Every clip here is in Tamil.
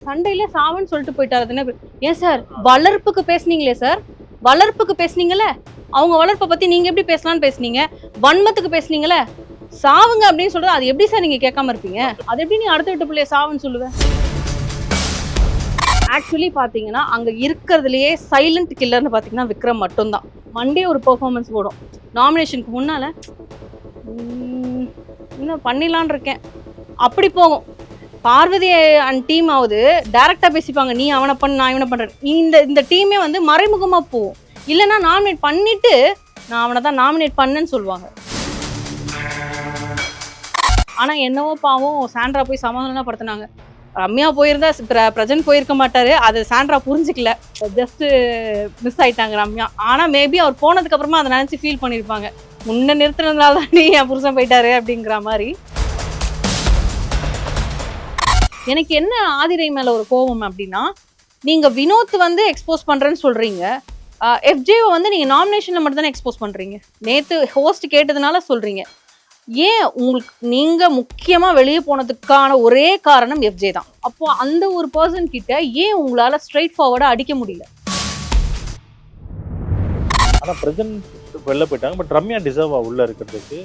சண்டையில சாவன்னு சொல்லிட்டு போயிட்டாரு. ஏன் சார் வளர்ப்புக்கு பேசுனீங்களே சார், வளர்ப்புக்கு பேசுனீங்கல்ல, அவங்க வளர்ப்பை பத்தி நீங்க எப்படி பேசலாம்னு பேசுனீங்க, வன்மத்துக்கு பேசுனீங்கல்ல, சாவுங்க அப்படின்னு சொல்றது அது எப்படி சார் நீங்க கேட்காம இருப்பீங்க? அது எப்படி நீ அடுத்த வீட்டு பிள்ளைய சாவுன்னு சொல்லுவேன்? ஆக்சுவலி பாத்தீங்கன்னா அங்க இருக்கிறதுலயே சைலண்ட் கில்லர்னு பாத்தீங்கன்னா விக்ரம் மட்டும்தான். மண்டே ஒரு பெர்ஃபார்மன்ஸ் போடும், நாமினேஷனுக்கு முன்னால இன்னும் பண்ணிடலான் இருக்கேன் அப்படி போகும். பார்வதி அண்ட் டீம் ஆகுது டைரக்டா பேசிப்பாங்க, நீ அவனை பண்ண நான் இவனை பண்றேன். இந்த டீமே வந்து மறைமுகமா போகும். இல்லைன்னா நாமினேட் பண்ணிட்டு நான் அவனை தான் நாமினேட் பண்ணேன்னு சொல்லுவாங்க. ஆனா என்னவோ பாவம் சாண்ட்ரா போய் சமாதானப்படுத்தினாங்க. ரம்யா போயிருந்தா பிரஜன் போயிருக்க மாட்டாரு, அது சாண்ட்ரா புரிஞ்சுக்கல, ஜஸ்ட் மிஸ் ஆயிட்டாங்க ரம்யா. ஆனா மேபி அவர் போனதுக்கு அப்புறமா அதை நினைச்சு ஃபீல் பண்ணிருப்பாங்க, முன்ன நிறுத்தினதுனால தான் நீ என் புருஷன் போயிட்டாரு அப்படிங்கிற மாதிரி. எனக்கு என்ன ஆதிரை மேல ஒரு கோபம் அப்படின்னா, நீங்க வினோத் வந்து எக்ஸ்போஸ் பண்றேன்னு சொல்றீங்க, எஃப்ஜேவை வந்து நீங்க நாமினேஷன்ல மட்டும் தானே எக்ஸ்போஸ் பண்றீங்க. நேத்து ஹோஸ்ட் கேட்டதுனால சொல்றீங்க. ஏன் உங்களுக்கு நீங்க முக்கியமா வெளியே போனதுக்கான ஒரே காரணம் எஃப்ஜே தான். அப்போ அந்த ஒரு பர்சன் கிட்ட ஏன் உங்களால ஸ்ட்ரைட் ஃபார்வர்டா அடிக்க முடியல? ஆனா பிரசன்ட் வெளில போயிட்டாங்க, பட் ரம்யா டிசர்வ் உள்ள இருக்கிறதுக்கு.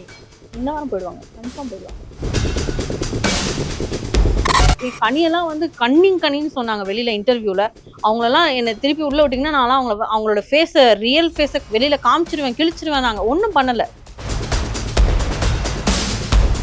இன்னும் போயிடுவாங்க, கன்ஃபார்ம் போயிடுவாங்க. கனியெல்லாம் வந்து கண்ணின்னு சொன்னாங்க வெளியில இன்டர்வியூல. அவங்களெல்லாம் என்னை திருப்பி உள்ள விட்டீங்கன்னா நான் அவங்களோட ஃபேஸை ரியல் ஃபேஸை வெளியில காமிச்சிருவேன், கிழிச்சிருவேன். நாங்க ஒன்றும் பண்ணல.